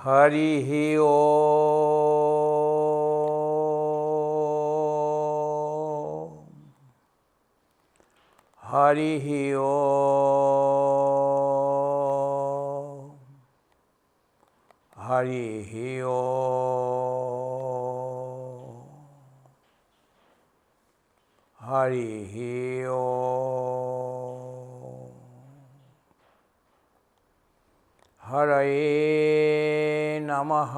हरिः ॐ हरिः ॐ हरिः ॐ हरिः ॐ हरये नमः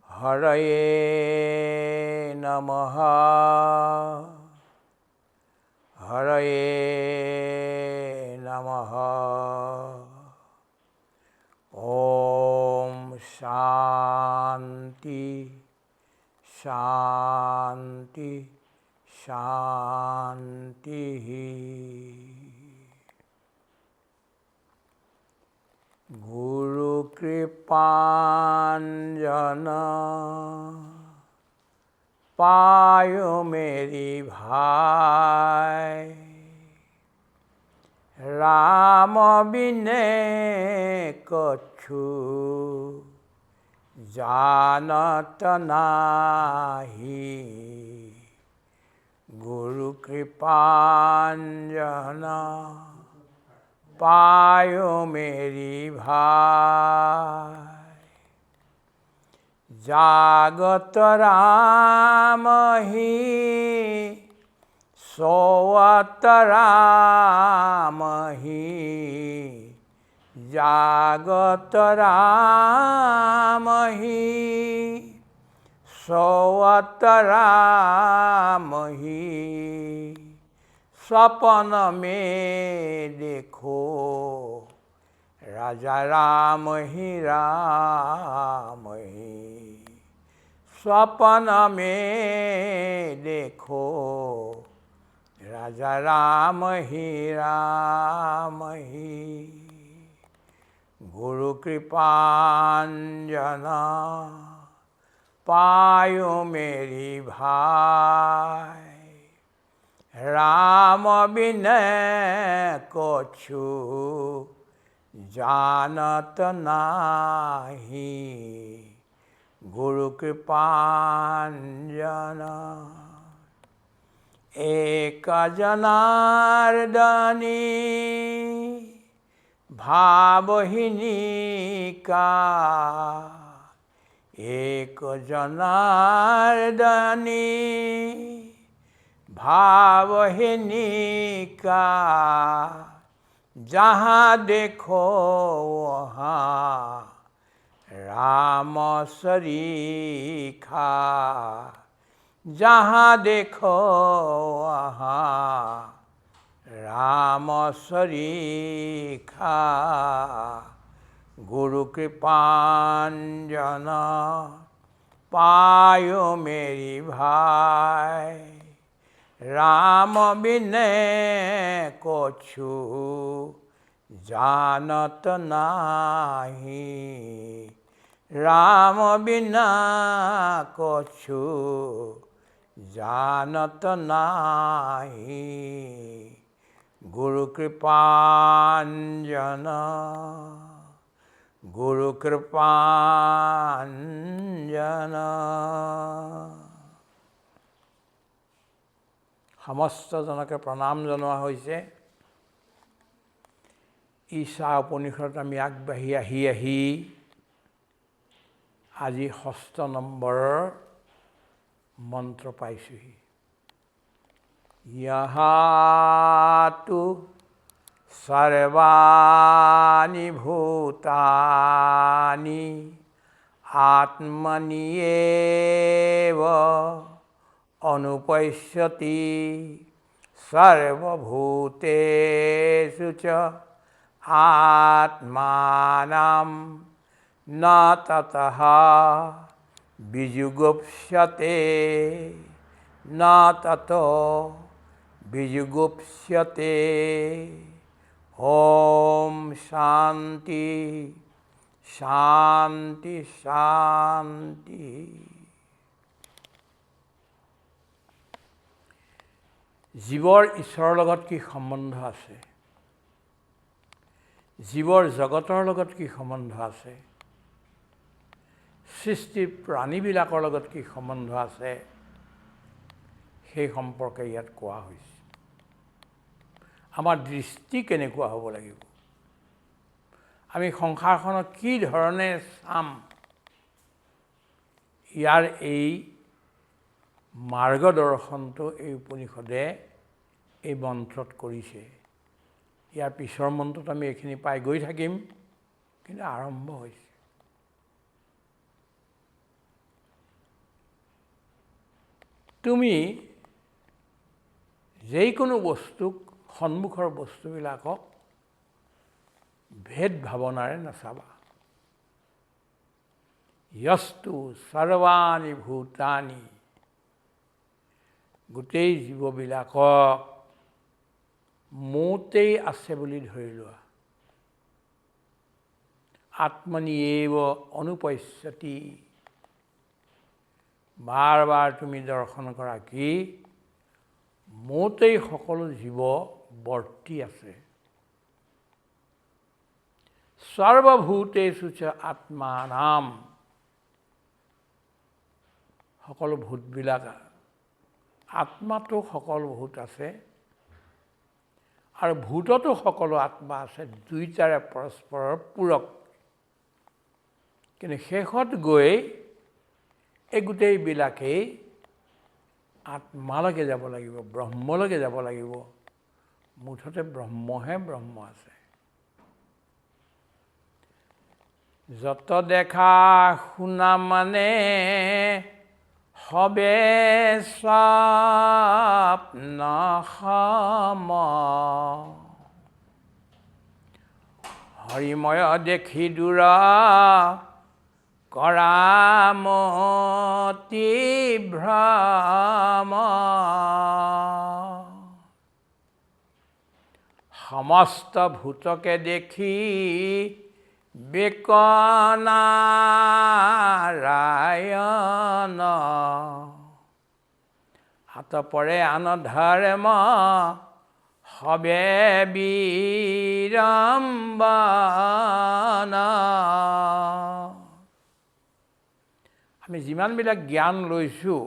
हरये नमः हरये नमः ॐ शान्ति शान्ति शान्तिः गुरु कृपांजन पायो मेरी भाई राम बिने कछु जानत नाही गुरु कृपांजन पायो मेरी भाई जागत राम ही सोवत राम ही जागत राम ही सोवत राम ही सपन में देखो राजा राम ही स्वपन में देखो राजा राम ही गुरु कृपांजन पायो मेरी भाई राम बिनै कछु जानत नाही गुरु कृपांजन एक जनार्दनी भावहिनी का एक जनार्दनी भावहिनी का जहाँ देखो वहाँ राम सरीखा जहाँ देखो वहाँ राम सरीखा गुरु कृपांजन पायो मेरी भाई राम बिनै कछु जानत नाही राम बिना कछु जानत नाही गुरु कृपांजन गुरु कृपांजन समस्त जनके प्ৰণাম জনোৱা হৈছে। ঈশা উপনিষদত আমি আগবাঢ়ি আহি আজি ৬ষ্ঠ নম্বৰৰ মন্ত্ৰ পাইছোহি। ইয়াহাতু সৰ্বাণি ভূতানি আত্মনিয়েব অনুপশ্যতি সর্বভূতেষু চ আত্মানাম ন ততঃ বিযুগুপ্স্যতে ন ততো বিযুগুপ্স্যতে। ওম শান্তি শান্তি শান্তি। জীৱৰ ঈশ্বৰৰ লগত কি সম্বন্ধ আছে? জীৱৰ জগতৰ লগত কি সম্বন্ধ আছে, সৃষ্টিৰ প্ৰাণীবিলাকৰ লগত কি সম্বন্ধ আছে, সেই সম্পৰ্কে ইয়াত কোৱা হৈছে। আমাৰ দৃষ্টি কেনেকুৱা হ'ব লাগিব, আমি সংসাৰখনক কি ধৰণে চাম, ইয়াৰ এই মাৰ্গদৰ্শনটো এই উপনিষদে এই মন্ত্ৰত কৰিছে। ইয়াৰ পিছৰ মন্ত্ৰত আমি এইখিনি পাই গৈ থাকিম, কিন্তু আৰম্ভ হৈছে। তুমি যিকোনো বস্তুক, সন্মুখৰ বস্তুবিলাকক ভেদ ভাৱনাৰে নাচাবা। য়স্তু সৰ্বাণি ভূতানি, গোটেই জীৱবিলাকক মোতেই আছে বুলি ধৰি লোৱা। আত্মনিয়েব অনুপশ্যতি, বাৰ বাৰ তুমি দৰ্শন কৰা কি মোতেই সকলো জীৱ বৰ্তি আছে। সৰ্বভূতেষু চ আত্মানাম, সকলো ভূতবিলাক, আত্মাতো সকলো ভূত আছে আৰু ভূততো সকলো আত্মা আছে, দুইটাৰে পৰস্পৰৰ পূৰক। কিন্তু শেষত গৈ এই গোটেইবিলাকেই আত্মালৈকে যাব লাগিব, ব্ৰহ্মলৈকে যাব লাগিব। মুঠতে ব্ৰহ্মহে ব্ৰহ্ম আছে। যত দেখা শুনা মানে সবে স্বপ্ন সম, হৰিময় দেখি দূৰ কৰা মতি ভ্ৰম, সমস্ত ভূতকে দেখি বেকনাৰায়ণ, আতপৰে আন ধৰ্ম সবে বিড়ম্বন। আমি যিমানবিলাক জ্ঞান লৈছোঁ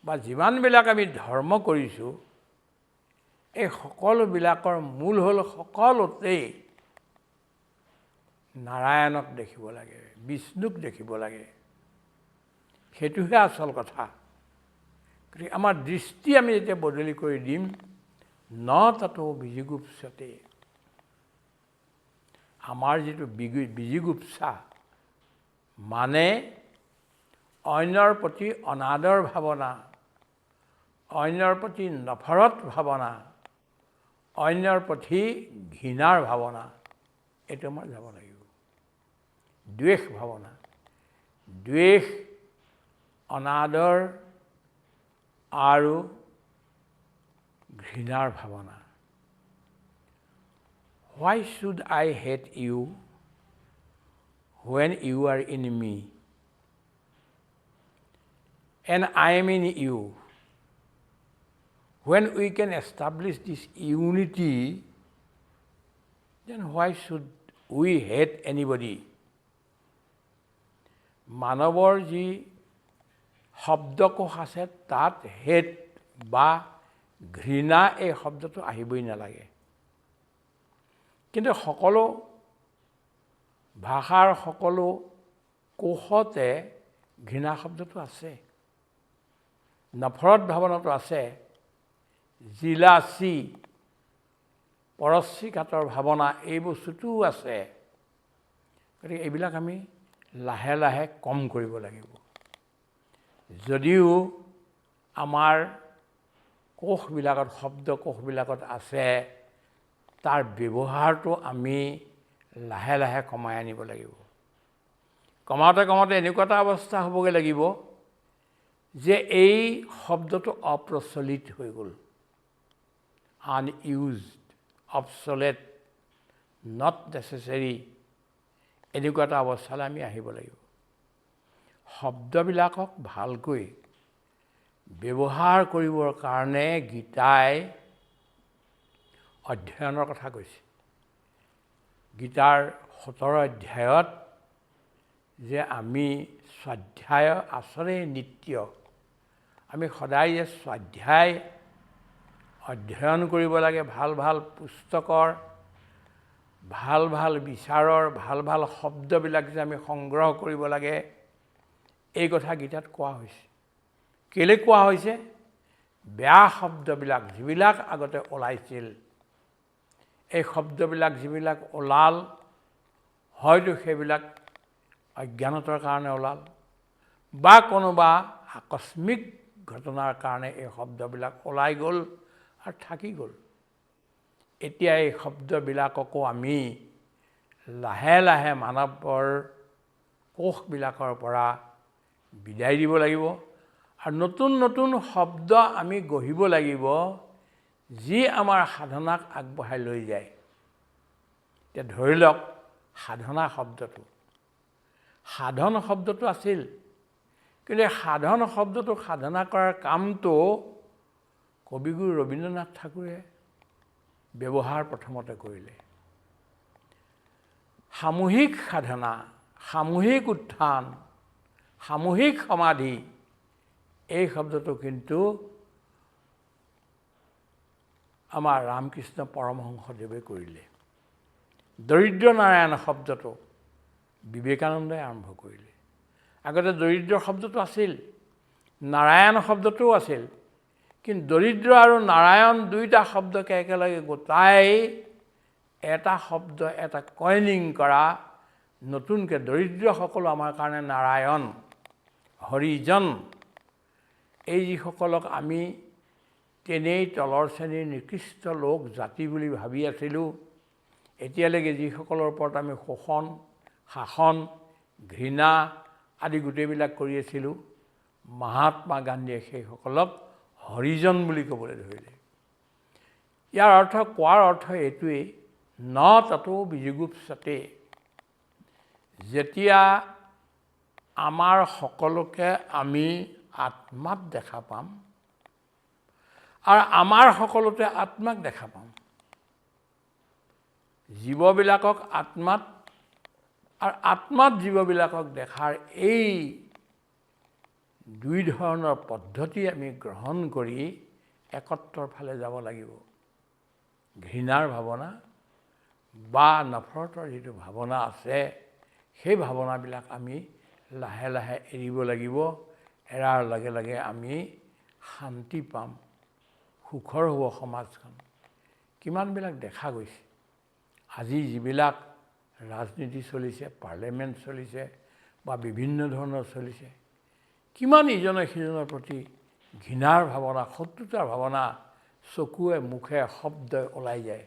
বা যিমানবিলাক আমি ধৰ্ম কৰিছোঁ, এই সকলোবিলাকৰ মূল হ'ল সকলোতেই নাৰায়ণক দেখিব লাগে, বিষ্ণুক দেখিব লাগে। সেইটোহে আচল কথা। গতিকে আমাৰ দৃষ্টি আমি যেতিয়া বদলি কৰি দিম, ন তাতো বিজিগুপ্সতে, আমাৰ যিটো বিজিগুপ্সা মানে অন্যৰ প্ৰতি অনাদৰ ভাৱনা, অন্যৰ প্ৰতি নফৰত ভাৱনা, অন্যৰ প্ৰতি ঘৃণাৰ ভাৱনা, এইটো আমাৰ যাব লাগিব। দ্বেষ ভাৱনা, দ্বেষ, অনাদৰ আৰু ঘৃণাৰ ভাৱনা। Why should I hate you when you are in me and I am in you? When we can establish this unity, then why should we hate anybody? মানৱৰ যি শব্দকোষ আছে তাত হেট বা ঘৃণা এই শব্দটো আহিবই নালাগে। কিন্তু সকলো ভাষাৰ সকলো কোষতে ঘৃণা শব্দটো আছে, নফৰত ভাৱনাটো আছে, জিলাচি, পৰশ্ৰীঘাতৰ ভাৱনা এই বস্তুটোও আছে। গতিকে এইবিলাক আমি লাহে লাহে কম কৰিব লাগিব। যদিও আমাৰ কোষবিলাকত, শব্দ কোষবিলাকত আছে, তাৰ ব্যৱহাৰটো আমি লাহে লাহে কমাই আনিব লাগিব। কমাওঁতে কমাওঁতে এনেকুৱা এটা অৱস্থা হ'বগৈ লাগিব যে এই শব্দটো অপ্ৰচলিত হৈ গ'ল, আনইউজড, অবছলেট, নট নেচেচেৰী, এনেকুৱা এটা অৱস্থালৈ আমি আহিব লাগিব। শব্দবিলাকক ভালকৈ ব্যৱহাৰ কৰিবৰ কাৰণে গীতাই অধ্যয়নৰ কথা কৈছে। গীতাৰ 17 অধ্যায়ত যে আমি স্বাধ্যায় আচৰে নিত্য, আমি সদায় যে স্বাধ্যায় অধ্যয়ন কৰিব লাগে, ভাল ভাল পুস্তকৰ ভাল ভাল বিচাৰৰ ভাল ভাল শব্দবিলাক যে আমি সংগ্ৰহ কৰিব লাগে, এই কথা গীতাত কোৱা হৈছে। কেলৈ কোৱা হৈছে? বেয়া শব্দবিলাক যিবিলাক আগতে ওলাইছিল, এই শব্দবিলাক যিবিলাক ওলাল, হয়তো সেইবিলাক অজ্ঞানতাৰ কাৰণে ওলাল বা কোনোবা আকস্মিক ঘটনাৰ কাৰণে এই শব্দবিলাক ওলাই গ'ল আৰু থাকি গ'ল। এতিয়া এই শব্দবিলাককো আমি লাহে লাহে মানৱৰ কোষবিলাকৰ পৰা বিদায় দিব লাগিব আৰু নতুন নতুন শব্দ আমি গঢ়িব লাগিব, যি আমাৰ সাধনাক আগবঢ়াই লৈ যায়। এতিয়া ধৰি লওক সাধনা শব্দটো, সাধন শব্দটো আছিল, কিন্তু সাধন শব্দটো সাধনা কৰাৰ কামটো কবিগুৰু ৰবীন্দ্ৰনাথ ঠাকুৰে ব্যৱহাৰ প্ৰথমতে কৰিলে। সামূহিক সাধনা, সামূহিক উত্থান, সামূহিক সমাধি, এই শব্দটো কিন্তু আমাৰ ৰামকৃষ্ণ পৰমহংসদেৱে কৰিলে। দৰিদ্ৰ নাৰায়ণ শব্দটো বিবেকানন্দই আৰম্ভ কৰিলে। আগতে দৰিদ্ৰ শব্দটো আছিল, নাৰায়ণ শব্দটোও আছিল, কিন্তু দৰিদ্ৰ আৰু নাৰায়ণ দুয়োটা শব্দকে একেলগে গোটাই এটা শব্দ, এটা কইনিং কৰা নতুনকৈ দৰিদ্ৰসকলো আমাৰ কাৰণে নাৰায়ণ, হৰিজন, এই যিসকলক আমি তেনেই তলৰ শ্ৰেণীৰ নিকৃষ্ট লোক জাতি বুলি ভাবি আছিলোঁ, এতিয়ালৈকে যিসকলৰ ওপৰত আমি শোষণ, শাসন, ঘৃণা আদি গোটেইবিলাক কৰি আছিলোঁ, মহাত্মা গান্ধীয়ে সেইসকলক হৰিজন বুলি ক'বলৈ ধৰিলে। ইয়াৰ অৰ্থ, কোৱাৰ অৰ্থ এইটোৱেই, ন ততো বিজুগুপ্সতে, যেতিয়া আমাৰ সকলোকে আমি আত্মাত দেখা পাম আৰু আমাৰ সকলোতে আত্মাক দেখা পাম, জীৱবিলাকক আত্মাত আৰু আত্মাত জীৱবিলাকক দেখাৰ এই দুই ধৰণৰ পদ্ধতি আমি গ্ৰহণ কৰি একত্ৰৰ ফালে যাব লাগিব। ঘৃণাৰ ভাৱনা বা নফৰতৰ যিটো ভাৱনা আছে, সেই ভাৱনাবিলাক আমি লাহে লাহে এৰিব লাগিব। এৰাৰ লগে লগে আমি শান্তি পাম, সুখৰ হ'ব সমাজখন। কিমানবিলাক দেখা গৈছে আজি যিবিলাক ৰাজনীতি চলিছে, পাৰ্লিয়ামেণ্ট চলিছে বা বিভিন্ন ধৰণৰ চলিছে, কিমান ইজনে সিজনৰ প্ৰতি ঘৃণাৰ ভাৱনা, শত্ৰুতাৰ ভাৱনা চকুৱে মুখে শব্দই ওলাই যায়।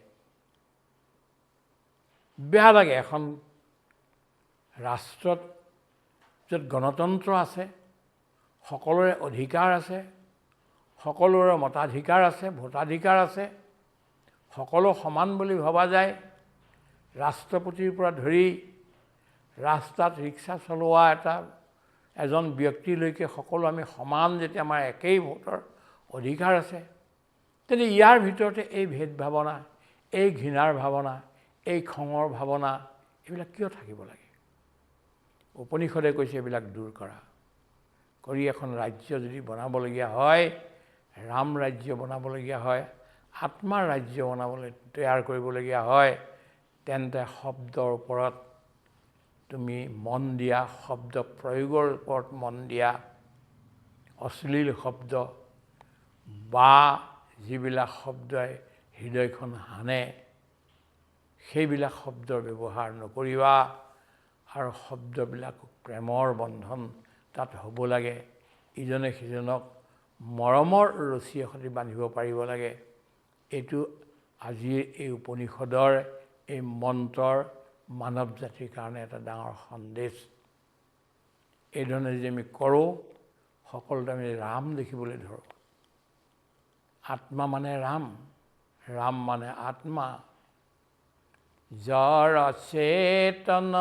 বেয়া লাগে। এখন ৰাষ্ট্ৰত য'ত গণতন্ত্ৰ আছে, সকলোৰে অধিকাৰ আছে, সকলোৰে মতাধিকাৰ আছে, ভোটাধিকাৰ আছে, সকলো সমান বুলি ভবা যায়, ৰাষ্ট্ৰপতিৰ পৰা ধৰি ৰাস্তাত ৰিক্সা চলোৱা এজন ব্যক্তিলৈকে সকলো আমি সমান, যেতিয়া আমাৰ একেই ভোটৰ অধিকাৰ আছে, তেন্তে ইয়াৰ ভিতৰতে এই ভেদ ভাৱনা, এই ঘৃণাৰ ভাৱনা, এই খঙৰ ভাৱনা, এইবিলাক কিয় থাকিব লাগে? উপনিষদে কৈছে এইবিলাক দূৰ কৰা। কৰি এখন ৰাজ্য যদি বনাবলগীয়া হয়, ৰাম ৰাজ্য বনাবলগীয়া হয়, আত্মাৰ ৰাজ্য বনাবলৈ তৈয়াৰ কৰিবলগীয়া হয়, তেন্তে শব্দৰ ওপৰত তুমি মন দিয়া, শব্দ প্ৰয়োগৰ ওপৰত মন দিয়া। অশ্লীল শব্দ বা যিবিলাক শব্দই হৃদয়খন হানে, সেইবিলাক শব্দৰ ব্যৱহাৰ নকৰিবা। আৰু শব্দবিলাক প্ৰেমৰ বন্ধন তাত হ'ব লাগে, ইজনে সিজনক মৰমৰ ৰছীয়ে সৈতে বান্ধিব পাৰিব লাগে। এইটো আজিৰ এই উপনিষদৰ এই মন্ত্ৰৰ মানৱ জাতিৰ কাৰণে এটা ডাঙৰ সন্দেশ। এইধৰণে যদি আমি কৰোঁ, সকলোতে আমি ৰাম দেখিবলৈ ধৰোঁ। আত্মা মানে ৰাম, ৰাম মানে আত্মা। জড় চেতন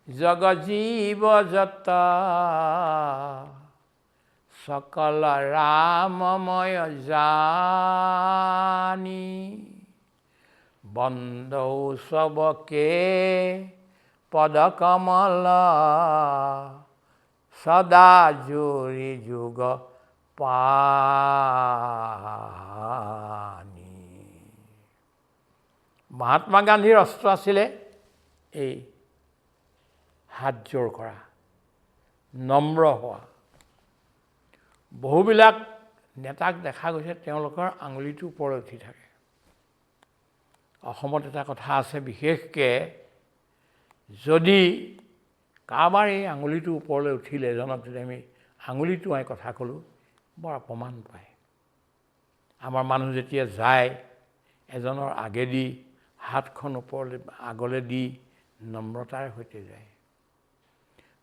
জগ জীৱ যত সকল ৰামময় জানি, বন্দৌ সবকে পদকমল সদা জুৰি যুগ পানী। মহাত্মা গান্ধীৰ অস্ত্ৰ আছিলে এই হাত জোৰ কৰা, নম্ৰ হোৱা। বহুবিলাক নেতাক দেখা গৈছে তেওঁলোকৰ আঙুলিটো ওপৰত উঠি থাকে। অসমত এটা কথা আছে, বিশেষকৈ যদি কাৰোবাৰ এই আঙুলিটো ওপৰলৈ উঠিলে, এজনক যদি আমি আঙুলি টোৱাই কথা ক'লোঁ, বৰ অপমান পায়। আমাৰ মানুহ যেতিয়া যায়, এজনৰ আগেদি হাতখন ওপৰলৈ আগলৈ দি নম্ৰতাৰ সৈতে যায়।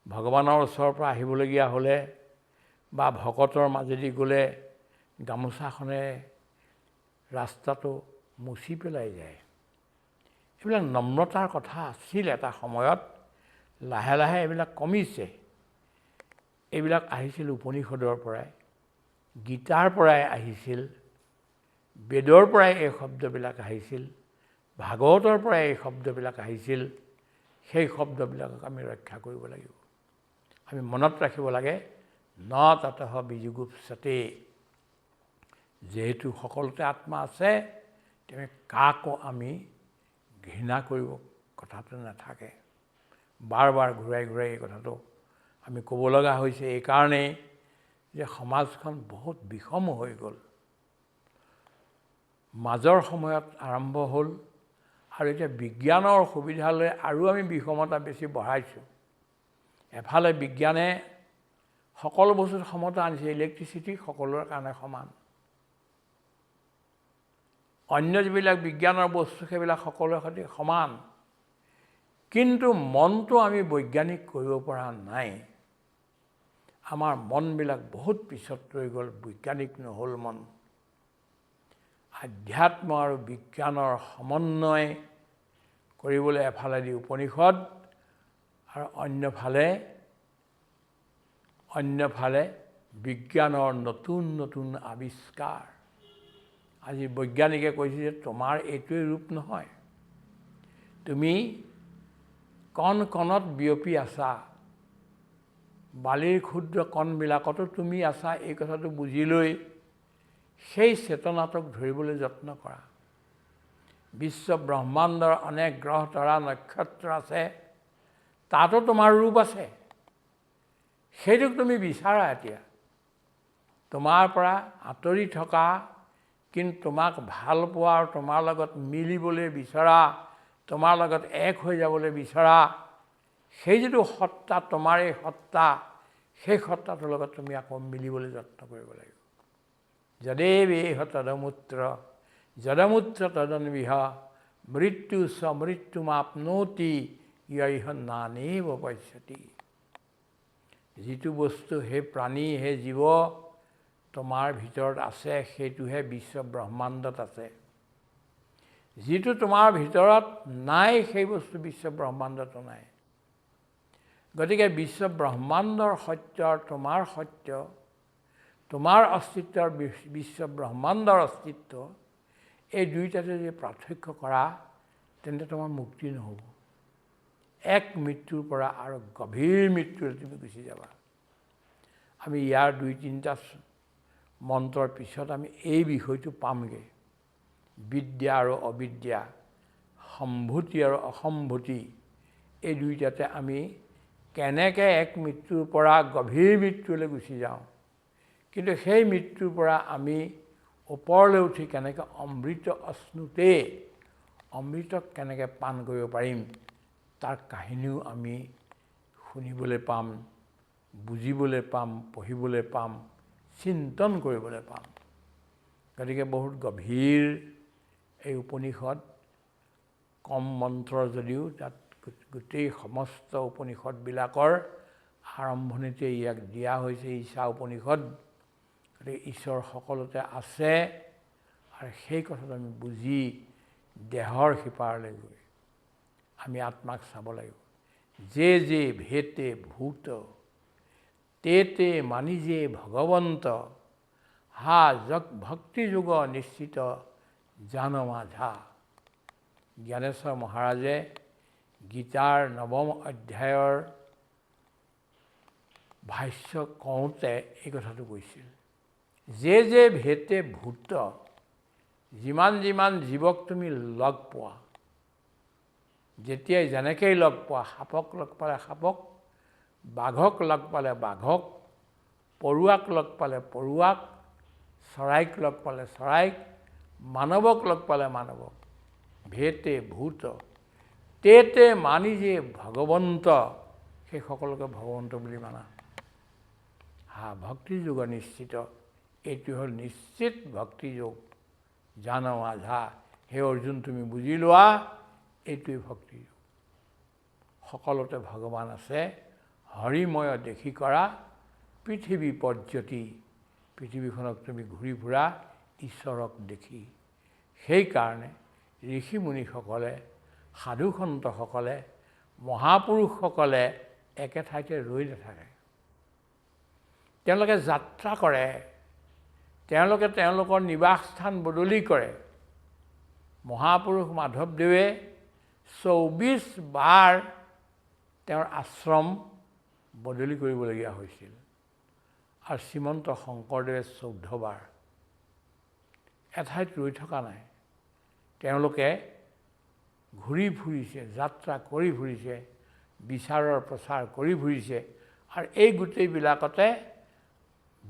ভগৱানৰ ওচৰৰ পৰা আহিবলগীয়া হ'লে বা ভকতৰ মাজেদি গ'লে গামোচাখনে ৰাস্তাটো মুচি পেলাই যায়। এইবিলাক নম্ৰতাৰ কথা আছিল এটা সময়ত। লাহে লাহে এইবিলাক কমিছে। এইবিলাক আহিছিল উপনিষদৰ পৰাই, গীতাৰ পৰাই আহিছিল, বেদৰ পৰাই এই শব্দবিলাক আহিছিল, ভাগৱতৰ পৰাই এই শব্দবিলাক আহিছিল। সেই শব্দবিলাকক আমি ৰক্ষা কৰিব লাগিব। আমি মনত ৰাখিব লাগে, ন ততঃ বিজুগুপ্সতে, যিহেতু সকলোতে আত্মা আছে, তেনে কাকো আমি ঘৃণা কৰিব কথাটো নাথাকে। বাৰ বাৰ ঘূৰাই ঘূৰাই এই কথাটো আমি ক'ব লগা হৈছে এইকাৰণেই যে সমাজখন বহুত বিষম হৈ গ'ল। মাজৰ সময়ত আৰম্ভ হ'ল আৰু এতিয়া বিজ্ঞানৰ সুবিধা লৈ আৰু আমি বিষমতা বেছি বঢ়াইছোঁ। এফালে বিজ্ঞানে সকলো বস্তুত সমতা আনিছে, ইলেক্ট্ৰিচিটি সকলোৰে কাৰণে সমান। অন্য যিবিলাক বিজ্ঞানৰ বস্তু সেইবিলাক সকলোৰে সৈতে সমান, কিন্তু মনটো আমি বৈজ্ঞানিক কৰিব পৰা নাই। আমাৰ মনবিলাক বহুত পিছত ৰৈ গ'ল, বৈজ্ঞানিক নহ'ল মন। আধ্যাত্ম আৰু বিজ্ঞানৰ সমন্বয় কৰিবলৈ এফালেদি উপনিষদ আৰু অন্যফালে বিজ্ঞানৰ নতুন নতুন আৱিষ্কাৰ। আজি বৈজ্ঞানিকে কৈছে যে তোমাৰ এইটোৱেই ৰূপ নহয়, তুমি কণ কণত বিয়পি আছা, বালিৰ ক্ষুদ্ৰ কণবিলাকতো তুমি আছা। এই কথাটো বুজি লৈ সেই চেতনাটোক ধৰিবলৈ যত্ন কৰা। বিশ্ব ব্ৰহ্মাণ্ডৰ অনেক গ্ৰহ তৰা নক্ষত্ৰ আছে, তাতো তোমাৰ ৰূপ আছে। সেইটোক তুমি বিচাৰা। এতিয়া তোমাৰ পৰা আঁতৰি থকা কিন্তু তোমাক ভাল পোৱা আৰু তোমাৰ লগত মিলিবলৈ বিচৰা, তোমাৰ লগত এক হৈ যাবলৈ বিচৰা সেই যিটো সত্তা, তোমাৰ এই সত্তা, সেই সত্তাটোৰ লগত তুমি আকৌ মিলিবলৈ যত্ন কৰিব লাগিব। যদেৱেহ তদমূত্ৰ যদমূত্ৰ তদন্বিহ মৃত্যু স মৃত্যুমাপ্নোতি য়ৈহ নানেব পশ্যতি। যিটো বস্তু হে প্ৰাণী, হে জীৱ তোমাৰ ভিতৰত আছে, সেইটোহে বিশ্ব ব্ৰহ্মাণ্ডত আছে। যিটো তোমাৰ ভিতৰত নাই, সেই বস্তু বিশ্ব ব্ৰহ্মাণ্ডতো নাই। গতিকে বিশ্ব ব্ৰহ্মাণ্ডৰ সত্য আৰু তোমাৰ সত্য, তোমাৰ অস্তিত্বৰ বিশ্ব ব্ৰহ্মাণ্ডৰ অস্তিত্ব, এই দুয়োটাতে যদি পাৰ্থক্য কৰা, তেন্তে তোমাৰ মুক্তি নহ'ব। এক মৃত্যুৰ পৰা আৰু গভীৰ মৃত্যুলৈ তুমি গুচি যাবা। আমি ইয়াৰ 2-3টা মন্ত্ৰৰ পিছত আমি এই বিষয়টো পামগৈ। বিদ্যা আৰু অবিদ্যা, সম্ভূতি আৰু অসম্ভূতি, এই দুয়োটাতে আমি কেনেকৈ এক মৃত্যুৰ পৰা গভীৰ মৃত্যুলৈ গুচি যাওঁ, কিন্তু সেই মৃত্যুৰ পৰা আমি ওপৰলৈ উঠি কেনেকৈ অমৃত অশ্নুতে অমৃতক কেনেকৈ পান কৰিব পাৰিম, তাৰ কাহিনীও আমি শুনিবলৈ পাম, বুজিবলৈ পাম, পঢ়িবলৈ পাম, চিন্তন কৰিবলৈ পাম। গতিকে বহুত গভীৰ এই উপনিষদ, কম মন্ত্ৰৰ যদিও তাত গোটেই সমস্ত উপনিষদবিলাকৰ আৰম্ভণিতে ইয়াক দিয়া হৈছে ঈশা উপনিষদ। গতিকে ঈশ্বৰ সকলোতে আছে আৰু সেই কথাটো আমি বুজি দেহৰ সিপাৰলৈ গৈ আমি আত্মাক চাব লাগিব। যে যে ভেতে ভূত তেতে মানিজে ভগৱন্ত, হা ভক্তি যোগ নিশ্চিত জান মাঝা। জ্ঞানেশ্বৰ মহাৰাজে গীতাৰ ৯ম অধ্যায়ৰ ভাষ্য কওঁতে এই কথাটো কৈছিল, যে ভেতে ভূত, যিমান জীৱক তুমি লগ পোৱা, যেতিয়াই যেনেকেই লগ পোৱা, সাপক লগ পালে সাপক, বাঘক লগ পালে বাঘক, পৰুৱাক লগ পালে পৰুৱাক, চৰাইক লগ পালে চৰাইক, মানৱক লগ পালে মানৱক, ভেতে ভূত তেতে মানি যে ভগৱন্ত, সেই সকলোকে ভগৱন্ত বুলি মানা। ভক্তি যোগ নিশ্চিত, এইটো হ'ল নিশ্চিত ভক্তি যোগ। জানো আধা, হে অৰ্জুন তুমি বুজি লোৱা, এইটোৱে ভক্তি যোগ। সকলোতে ভগৱান আছে, হৰিময় দেখি কৰা পৃথিৱী পৰ্যতি, পৃথিৱীখনক তুমি ঘূৰি ফুৰা ঈশ্বৰক দেখি। সেইকাৰণে ঋষিমুনিসকলে, সাধুসন্তসকলে, মহাপুৰুষসকলে একে ঠাইতে ৰৈ নাথাকে। তেওঁলোকে যাত্ৰা কৰে, তেওঁলোকে তেওঁলোকৰ নিবাসস্থান বদলি কৰে। মহাপুৰুষ মাধৱদেৱে ২৪ বাৰ তেওঁৰ আশ্ৰম বদলি কৰিবলগীয়া হৈছিল, আৰু শ্ৰীমন্ত শংকৰদেৱে ১৪ বাৰ। এঠাইত ৰৈ থকা নাই, তেওঁলোকে ঘূৰি ফুৰিছে, যাত্ৰা কৰি ফুৰিছে, বিচাৰৰ প্ৰচাৰ কৰি ফুৰিছে, আৰু এই গোটেইবিলাকতে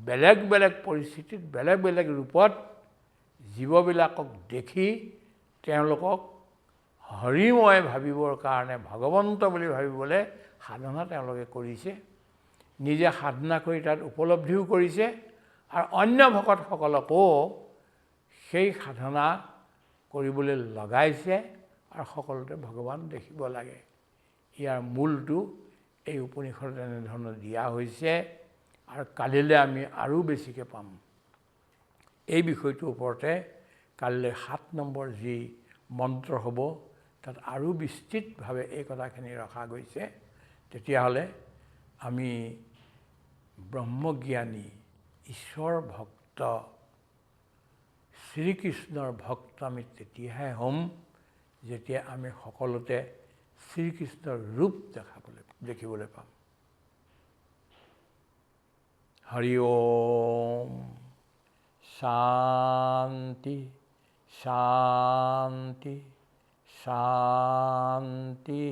বেলেগ বেলেগ পৰিস্থিতিত, বেলেগ বেলেগ ৰূপত জীৱবিলাকক দেখি তেওঁলোকক হৰিময় ভাবিবৰ কাৰণে, ভগৱন্ত বুলি ভাবিবলৈ সাধনা তেওঁলোকে কৰিছে। নিজে সাধনা কৰি তাত উপলব্ধিও কৰিছে, আৰু অন্য ভকতসকলকো সেই সাধনা কৰিবলৈ লগাইছে, আৰু সকলোতে ভগৱান দেখিব লাগে। ইয়াৰ মূলটো এই উপনিষদত এনেধৰণৰ দিয়া হৈছে, আৰু কালিলৈ আমি আৰু বেছিকৈ পাম। এই বিষয়টোৰ ওপৰতে কালিলৈ ৭ নম্বৰ যি মন্ত্ৰ হ'ব, তাত আৰু বিস্তৃতভাৱে এই কথাখিনি ৰখা গৈছে। তেতিয়াহ'লে আমি ব্ৰহ্মজ্ঞানী, ঈশ্বৰ ভক্ত, শ্ৰীকৃষ্ণৰ ভক্ত আমি তেতিয়াহে হ'ম, যেতিয়া আমি সকলোতে শ্ৰীকৃষ্ণৰ ৰূপ দেখিবলৈ পাম। হৰি ওম শান্তি শান্তি শান্তি।